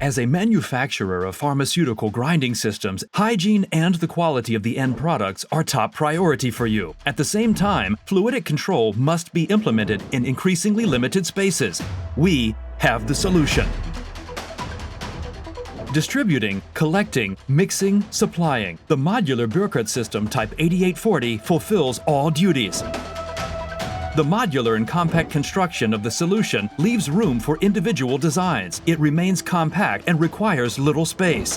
As a manufacturer of pharmaceutical grinding systems, hygiene and the quality of the end products are top priority for you. At the same time, fluidic control must be implemented in increasingly limited spaces. We have the solution. Distributing, collecting, mixing, supplying. The modular Bürkert system Type 8840 fulfills all duties. The modular and compact construction of the solution leaves room for individual designs. It remains compact and requires little space.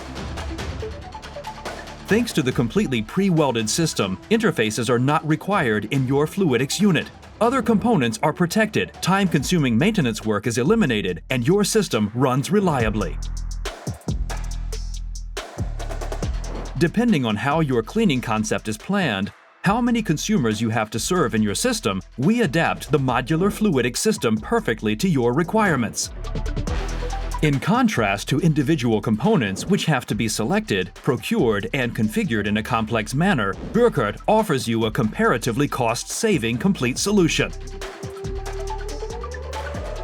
Thanks to the completely pre-welded system, interfaces are not required in your fluidics unit. Other components are protected, time-consuming maintenance work is eliminated, and your system runs reliably. Depending on how your cleaning concept is planned, how many consumers you have to serve in your system, we adapt the modular fluidic system perfectly to your requirements. In contrast to individual components which have to be selected, procured, and configured in a complex manner, Bürkert offers you a comparatively cost-saving complete solution.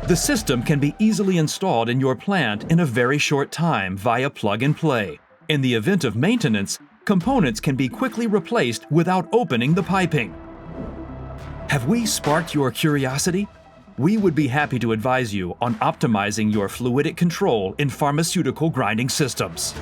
The system can be easily installed in your plant in a very short time via plug-and-play. In the event of maintenance, components can be quickly replaced without opening the piping. Have we sparked your curiosity? We would be happy to advise you on optimizing your fluidic control in pharmaceutical grinding systems.